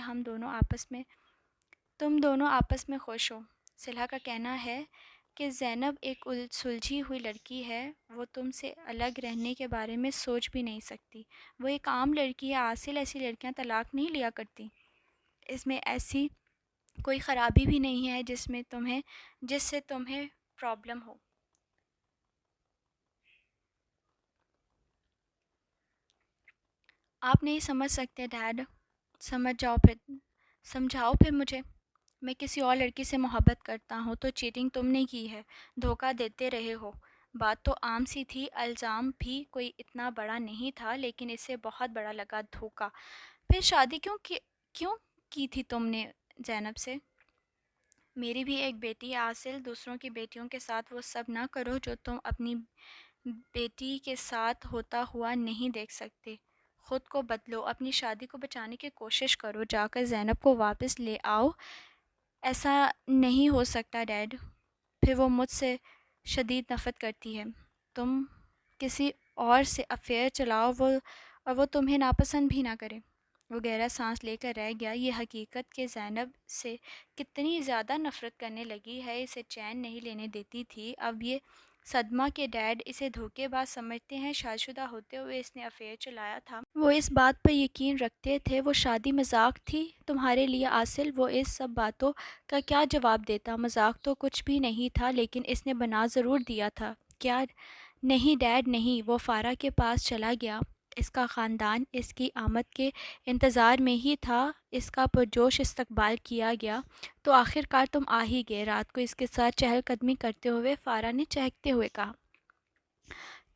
تم دونوں آپس میں خوش ہو۔ صلہ کا کہنا ہے کہ زینب ایک سلجھی ہوئی لڑکی ہے، وہ تم سے الگ رہنے کے بارے میں سوچ بھی نہیں سکتی۔ وہ ایک عام لڑکی ہے عاصل، ایسی لڑکیاں طلاق نہیں لیا کرتی۔ اس میں ایسی کوئی خرابی بھی نہیں ہے جس سے تمہیں پرابلم ہو۔ آپ نہیں سمجھ سکتے ڈیڈ، سمجھاؤ پھر مجھے۔ میں کسی اور لڑکی سے محبت کرتا ہوں تو چیٹنگ تم نے کی ہے، دھوکہ دیتے رہے ہو۔ بات تو عام سی تھی، الزام بھی کوئی اتنا بڑا نہیں تھا، لیکن اسے بہت بڑا لگا دھوکہ۔ پھر شادی کیوں کی تھی تم نے زینب سے؟ میری بھی ایک بیٹی ہے عاصل، دوسروں کی بیٹیوں کے ساتھ وہ سب نہ کرو جو تم اپنی بیٹی کے ساتھ ہوتا ہوا نہیں دیکھ سکتے۔ خود کو بدلو، اپنی شادی کو بچانے کی کوشش کرو، جا کر زینب کو واپس لے آؤ۔ ایسا نہیں ہو سکتا ڈیڈ، پھر وہ مجھ سے شدید نفرت کرتی ہے۔ تم کسی اور سے افیئر چلاؤ اور وہ تمہیں ناپسند بھی نہ کرے۔ وہ گہرا سانس لے کر رہ گیا۔ یہ حقیقت کہ زینب سے کتنی زیادہ نفرت کرنے لگی ہے اسے چین نہیں لینے دیتی تھی۔ اب یہ صدمہ کہ ڈیڈ اسے دھوکے باز سمجھتے ہیں، شادی شدہ ہوتے ہوئے اس نے افیئر چلایا تھا۔ وہ اس بات پر یقین رکھتے تھے وہ شادی مذاق تھی تمہارے لیے عاصل۔ وہ اس سب باتوں کا کیا جواب دیتا؟ مذاق تو کچھ بھی نہیں تھا، لیکن اس نے بنا ضرور دیا تھا۔ کیا؟ نہیں ڈیڈ نہیں۔ وہ فارا کے پاس چلا گیا۔ اس کا خاندان اس کی آمد کے انتظار میں ہی تھا۔ اس کا پرجوش استقبال کیا گیا تو آخر کار تم آ ہی گئے۔ رات کو اس کے ساتھ چہل قدمی کرتے ہوئے فارا نے چہکتے ہوئے کہا،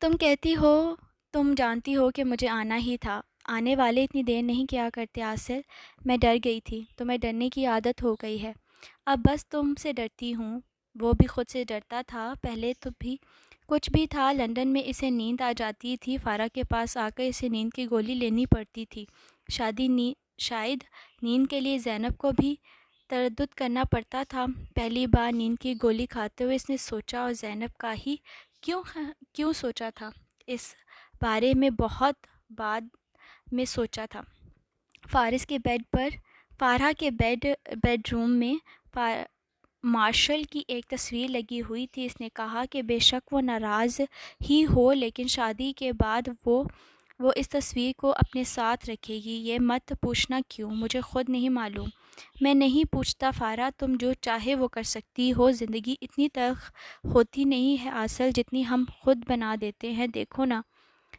تم کہتی ہو تم جانتی ہو کہ مجھے آنا ہی تھا۔ آنے والے اتنی دیر نہیں کیا کرتے عاصل، میں ڈر گئی تھی۔ تمہیں ڈرنے کی عادت ہو گئی ہے، اب بس تم سے ڈرتی ہوں۔ وہ بھی خود سے ڈرتا تھا۔ پہلے تو بھی کچھ بھی تھا، لندن میں اسے نیند آ جاتی تھی، فارا کے پاس آ کر اسے نیند کی گولی لینی پڑتی تھی۔ شاید نیند کے لیے زینب کو بھی تردد کرنا پڑتا تھا۔ پہلی بار نیند کی گولی کھاتے ہوئے اس نے سوچا، اور زینب کا ہی کیوں سوچا تھا؟ اس بارے میں بہت بعد میں سوچا تھا۔ فارا کے بیڈ روم میں مارشل کی ایک تصویر لگی ہوئی تھی۔ اس نے کہا کہ بے شک وہ ناراض ہی ہو، لیکن شادی کے بعد وہ اس تصویر کو اپنے ساتھ رکھے گی۔ یہ مت پوچھنا کیوں، مجھے خود نہیں معلوم۔ میں نہیں پوچھتا فارا، تم جو چاہے وہ کر سکتی ہو۔ زندگی اتنی تلخ ہوتی نہیں ہے عاصل جتنی ہم خود بنا دیتے ہیں۔ دیکھو نا،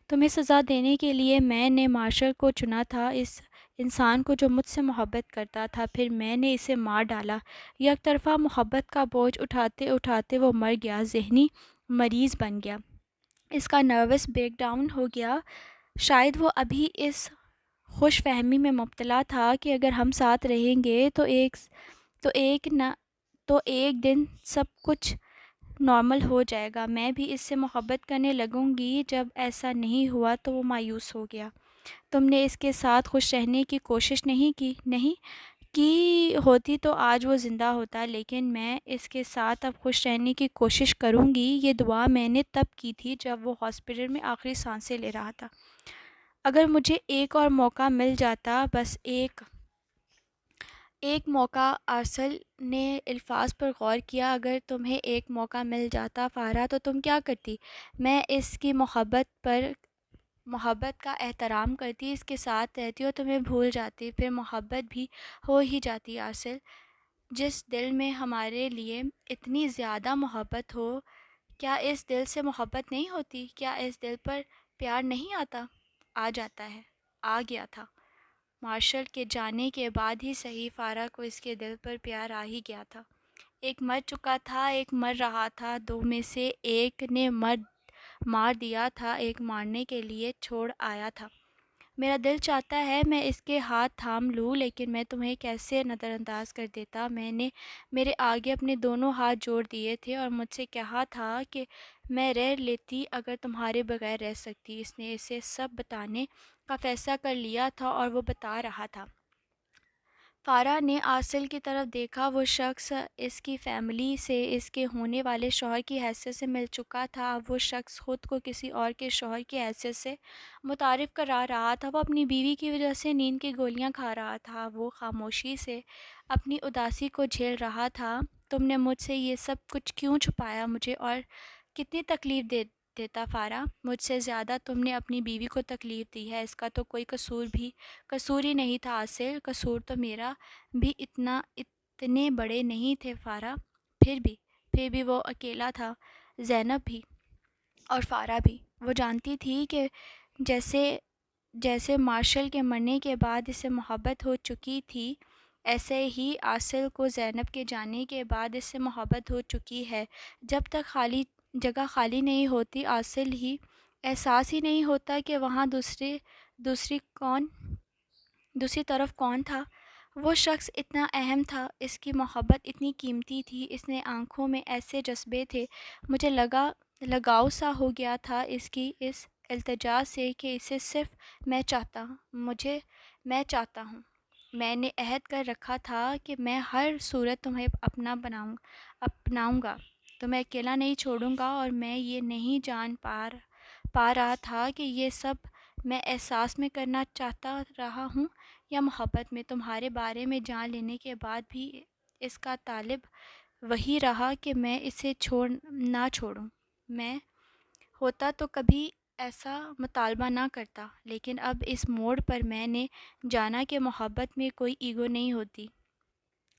تمہیں سزا دینے کے لیے میں نے مارشل کو چنا تھا، اس انسان کو جو مجھ سے محبت کرتا تھا، پھر میں نے اسے مار ڈالا۔ یک طرفہ محبت کا بوجھ اٹھاتے اٹھاتے وہ مر گیا، ذہنی مریض بن گیا، اس کا نروس بریک ڈاؤن ہو گیا۔ شاید وہ ابھی اس خوش فہمی میں مبتلا تھا کہ اگر ہم ساتھ رہیں گے تو ایک دن سب کچھ نارمل ہو جائے گا، میں بھی اس سے محبت کرنے لگوں گی۔ جب ایسا نہیں ہوا تو وہ مایوس ہو گیا۔ تم نے اس کے ساتھ خوش رہنے کی کوشش نہیں کی؟ نہیں کی ہوتی تو آج وہ زندہ ہوتا، لیکن میں اس کے ساتھ اب خوش رہنے کی کوشش کروں گی۔ یہ دعا میں نے تب کی تھی جب وہ ہاسپٹل میں آخری سانسیں لے رہا تھا۔ اگر مجھے ایک اور موقع مل جاتا، بس ایک موقع۔ عاصل نے الفاظ پر غور کیا۔ اگر تمہیں ایک موقع مل جاتا فارا تو تم کیا کرتی؟ میں اس کی محبت کا احترام کرتی، اس کے ساتھ رہتی اور تمہیں بھول جاتی، پھر محبت بھی ہو ہی جاتی۔ عاصل، جس دل میں ہمارے لیے اتنی زیادہ محبت ہو، کیا اس دل سے محبت نہیں ہوتی؟ کیا اس دل پر پیار نہیں آتا؟ آ جاتا ہے، آ گیا تھا۔ مارشل کے جانے کے بعد ہی صحیح، فارا کو اس کے دل پر پیار آ ہی گیا تھا۔ ایک مر چکا تھا، ایک مر رہا تھا، دو میں سے ایک نے مار دیا تھا، ایک مارنے کے لیے چھوڑ آیا تھا۔ میرا دل چاہتا ہے میں اس کے ہاتھ تھام لوں، لیکن میں تمہیں کیسے نظر انداز کر دیتا؟ میں نے میرے آگے اپنے دونوں ہاتھ جوڑ دیے تھے اور مجھ سے کہا تھا کہ میں رہ لیتی اگر تمہارے بغیر رہ سکتی۔ اس نے اسے سب بتانے کا فیصلہ کر لیا تھا اور وہ بتا رہا تھا۔ فارا نے عاصل کی طرف دیکھا۔ وہ شخص اس کی فیملی سے اس کے ہونے والے شوہر کی حیثیت سے مل چکا تھا، اب وہ شخص خود کو کسی اور کے شوہر کی حیثیت سے متعارف کرا رہا تھا۔ وہ اپنی بیوی کی وجہ سے نیند کی گولیاں کھا رہا تھا، وہ خاموشی سے اپنی اداسی کو جھیل رہا تھا۔ تم نے مجھ سے یہ سب کچھ کیوں چھپایا؟ مجھے اور کتنی تکلیف دیتا فارا؟ مجھ سے زیادہ تم نے اپنی بیوی کو تکلیف دی ہے، اس کا تو کوئی قصور ہی نہیں تھا عاصل۔ قصور تو میرا بھی اتنے بڑے نہیں تھے فارا، پھر بھی وہ اکیلا تھا، زینب بھی اور فارا بھی۔ وہ جانتی تھی کہ جیسے مارشل کے مرنے کے بعد اسے محبت ہو چکی تھی، ایسے ہی عاصل کو زینب کے جانے کے بعد اس سے محبت ہو چکی ہے۔ جب تک جگہ خالی نہیں ہوتی، عاصل ہی احساس ہی نہیں ہوتا کہ وہاں دوسری طرف کون تھا۔ وہ شخص اتنا اہم تھا، اس کی محبت اتنی قیمتی تھی، اس نے آنکھوں میں ایسے جذبے تھے، مجھے لگاؤ سا ہو گیا تھا اس کی اس التجا سے کہ اسے صرف میں چاہتا ہوں۔ میں نے عہد کر رکھا تھا کہ میں ہر صورت تمہیں اپناؤں گا، تمہیں اکیلا نہیں چھوڑوں گا، اور میں یہ نہیں جان پا رہا تھا کہ یہ سب میں احساس میں کرنا چاہتا رہا ہوں یا محبت میں۔ تمہارے بارے میں جان لینے کے بعد بھی اس کا طالب وہی رہا کہ میں اسے نہ چھوڑوں۔ میں ہوتا تو کبھی ایسا مطالبہ نہ کرتا، لیکن اب اس موڑ پر میں نے جانا کہ محبت میں کوئی ایگو نہیں ہوتی۔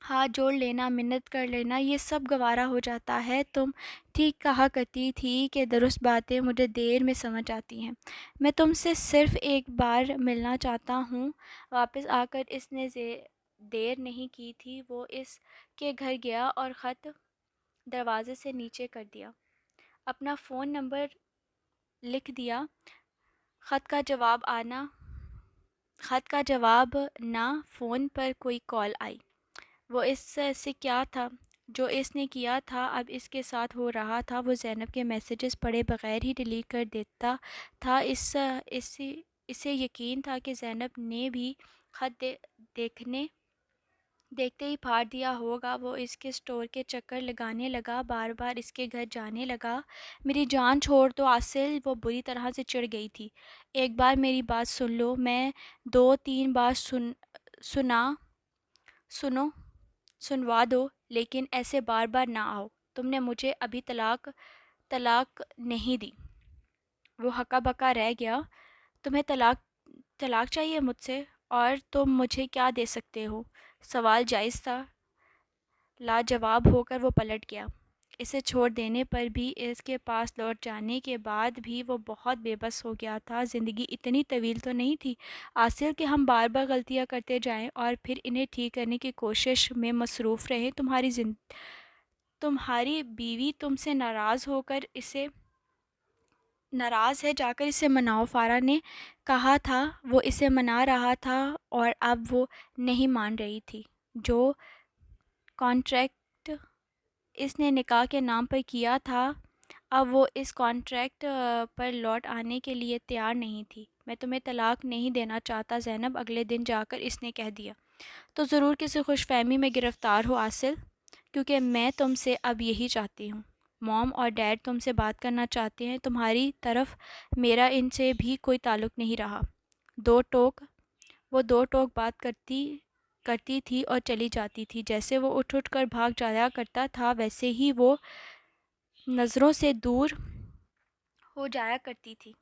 ہاتھ جوڑ لینا، منت کر لینا، یہ سب گوارا ہو جاتا ہے۔ تم ٹھیک کہا کرتی تھی کہ درست باتیں مجھے دیر میں سمجھ آتی ہیں۔ میں تم سے صرف ایک بار ملنا چاہتا ہوں۔ واپس آ کر اس نے دیر نہیں کی تھی، وہ اس کے گھر گیا اور خط دروازے سے نیچے کر دیا، اپنا فون نمبر لکھ دیا۔ خط کا جواب نہ، فون پر کوئی کال آئی۔ وہ اس سے کیا تھا جو اس نے کیا تھا اب اس کے ساتھ ہو رہا تھا؟ وہ زینب کے میسیجز پڑھے بغیر ہی ڈیلیٹ کر دیتا تھا۔ اسے یقین تھا کہ زینب نے بھی خط دیکھتے ہی پھاڑ دیا ہوگا۔ وہ اس کے اسٹور کے چکر لگانے لگا، بار بار اس کے گھر جانے لگا۔ میری جان چھوڑ دو عاصل، وہ بری طرح سے چڑ گئی تھی۔ ایک بار میری بات سن لو، میں 2-3 بار سنوا دو، لیکن ایسے بار بار نہ آؤ۔ تم نے مجھے ابھی طلاق نہیں دی۔ وہ ہکا بکا رہ گیا۔ تمہیں طلاق چاہیے مجھ سے، اور تم مجھے کیا دے سکتے ہو؟ سوال جائز تھا۔ لاجواب ہو کر وہ پلٹ گیا۔ اسے چھوڑ دینے پر بھی، اس کے پاس لوٹ جانے کے بعد بھی وہ بہت بے بس ہو گیا تھا۔ زندگی اتنی طویل تو نہیں تھی عاصل کہ ہم بار بار غلطیاں کرتے جائیں اور پھر انہیں ٹھیک کرنے کی کوشش میں مصروف رہیں۔ تمہاری بیوی تم سے ناراض ہے، جا کر اسے مناؤ۔ فارا نے کہا تھا۔ وہ اسے منا رہا تھا اور اب وہ نہیں مان رہی تھی۔ جو کانٹریکٹ اس نے نکاح کے نام پر کیا تھا، اب وہ اس کانٹریکٹ پر لوٹ آنے کے لیے تیار نہیں تھی۔ میں تمہیں طلاق نہیں دینا چاہتا زینب، اگلے دن جا کر اس نے کہہ دیا۔ تو ضرور کسی خوش فہمی میں گرفتار ہو عاصل، کیونکہ میں تم سے اب یہی چاہتی ہوں۔ موم اور ڈیڈ تم سے بات کرنا چاہتے ہیں۔ تمہاری طرف میرا ان سے بھی کوئی تعلق نہیں رہا۔ وہ دو ٹوک بات کرتی تھی اور چلی جاتی تھی۔ جیسے وہ اٹھ کر بھاگ جایا کرتا تھا، ویسے ہی وہ نظروں سے دور ہو جایا کرتی تھی۔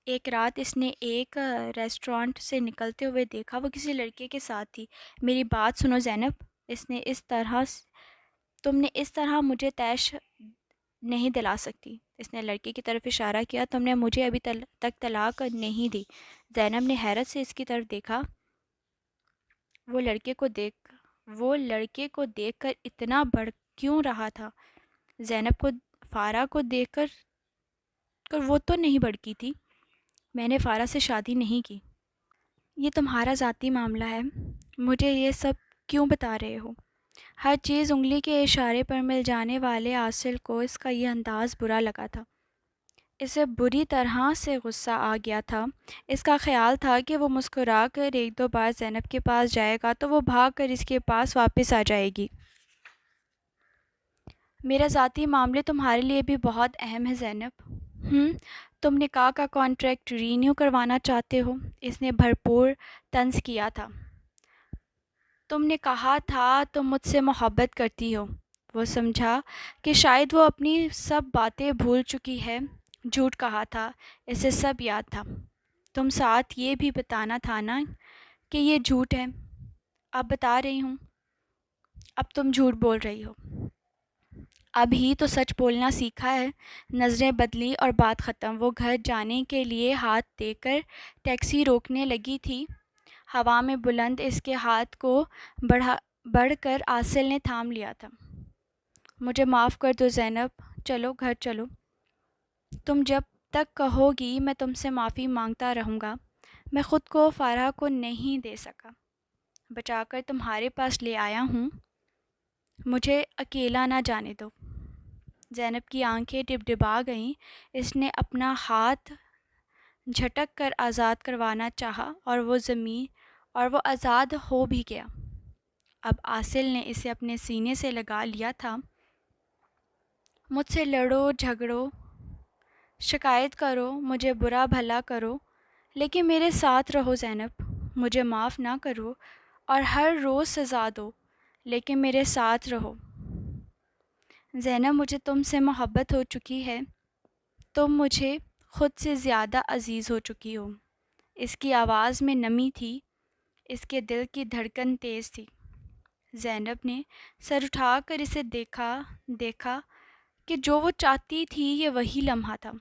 ایک رات اس نے ایک ریسٹورانٹ سے نکلتے ہوئے دیکھا، وہ کسی لڑکے کے ساتھ تھی۔ میری بات سنو زینب، تم نے اس طرح مجھے طیش نہیں دلا سکتی۔ اس نے لڑکے کی طرف اشارہ کیا۔ تم نے مجھے ابھی تک طلاق نہیں دی۔ زینب نے حیرت سے اس کی طرف دیکھا۔ وہ لڑکے کو دیکھ کر اتنا بڑھ کیوں رہا تھا؟ زینب کو فارا کو دیکھ کر وہ تو نہیں بھڑکی تھی۔ میں نے فارا سے شادی نہیں کی۔ یہ تمہارا ذاتی معاملہ ہے، مجھے یہ سب کیوں بتا رہے ہو؟ ہر چیز انگلی کے اشارے پر مل جانے والے عاصل کو اس کا یہ انداز برا لگا تھا۔ اسے بری طرح سے غصہ آ گیا تھا۔ اس کا خیال تھا کہ وہ مسکرا کر 1-2 بار زینب کے پاس جائے گا تو وہ بھاگ کر اس کے پاس واپس آ جائے گی۔ میرا ذاتی معاملے تمہارے لیے بھی بہت اہم ہے زینب۔ تم نکاح کا کانٹریکٹ رینیو کروانا چاہتے ہو؟ اس نے بھرپور طنز کیا تھا۔ تم نے کہا تھا تم مجھ سے محبت کرتی ہو۔ وہ سمجھا کہ شاید وہ اپنی سب باتیں بھول چکی ہے۔ جھوٹ کہا تھا، اسے سب یاد تھا۔ تم ساتھ یہ بھی بتانا تھا نا کہ یہ جھوٹ ہے۔ اب بتا رہی ہوں۔ اب تم جھوٹ بول رہی ہو۔ اب ہی تو سچ بولنا سیکھا ہے۔ نظریں بدلی اور بات ختم۔ وہ گھر جانے کے لیے ہاتھ دے کر ٹیکسی روکنے لگی تھی۔ ہوا میں بلند اس کے ہاتھ کو بڑھ کر عاصل نے تھام لیا تھا۔ مجھے معاف کر دو زینب، چلو گھر چلو۔ تم جب تک کہو گی میں تم سے معافی مانگتا رہوں گا۔ میں خود کو فارغ کو نہیں دے سکا، بچا کر تمہارے پاس لے آیا ہوں، مجھے اکیلا نہ جانے دو۔ زینب کی آنکھیں ڈبڈبا گئیں۔ اس نے اپنا ہاتھ جھٹک کر آزاد کروانا چاہا اور وہ آزاد ہو بھی گیا۔ اب عاصل نے اسے اپنے سینے سے لگا لیا تھا۔ مجھ سے لڑو جھگڑو، شکایت کرو، مجھے برا بھلا کرو، لیکن میرے ساتھ رہو زینب۔ مجھے معاف نہ کرو اور ہر روز سزا دو، لیکن میرے ساتھ رہو۔ زینب، مجھے تم سے محبت ہو چکی ہے، تم مجھے خود سے زیادہ عزیز ہو چکی ہو۔ اس کی آواز میں نمی تھی، اس کے دل کی دھڑکن تیز تھی۔ زینب نے سر اٹھا کر اسے دیکھا کہ جو وہ چاہتی تھی یہ وہی لمحہ تھا۔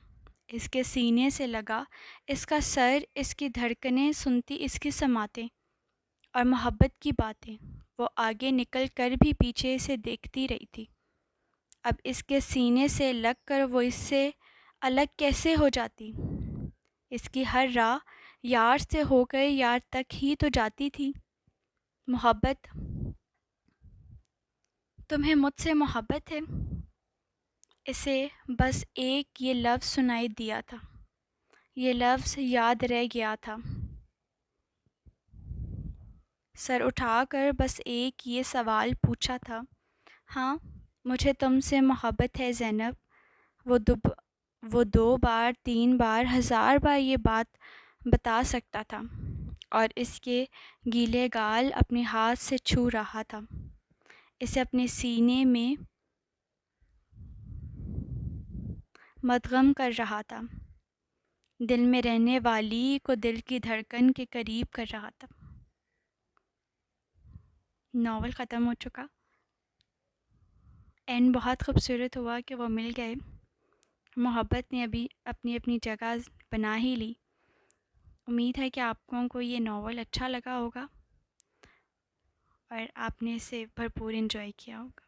اس کے سینے سے لگا اس کا سر، اس کی دھڑکنیں سنتی اس کی سماعتیں اور محبت کی باتیں۔ وہ آگے نکل کر بھی پیچھے سے دیکھتی رہی تھی۔ اب اس کے سینے سے لگ کر وہ اس سے الگ کیسے ہو جاتی؟ اس کی ہر راہ یار سے ہو کر یار تک ہی تو جاتی تھی۔ محبت، تمہیں مجھ سے محبت ہے؟ اسے بس ایک یہ لفظ سنائی دیا تھا، یہ لفظ یاد رہ گیا تھا۔ سر اٹھا کر بس ایک یہ سوال پوچھا تھا، ہاں مجھے تم سے محبت ہے زینب۔ وہ 2 بار 3 بار 1000 بار یہ بات بتا سکتا تھا، اور اس کے گیلے گال اپنے ہاتھ سے چھو رہا تھا، اسے اپنے سینے میں مدغم کر رہا تھا، دل میں رہنے والی کو دل کی دھڑکن کے قریب کر رہا تھا۔ ناول ختم ہو چکا۔ اینڈ بہت خوبصورت ہوا کہ وہ مل گئے۔ محبت نے ابھی اپنی اپنی جگہ بنا ہی لی۔ امید ہے کہ آپ کو یہ ناول اچھا لگا ہوگا اور آپ نے اسے بھرپور انجوائے کیا ہوگا۔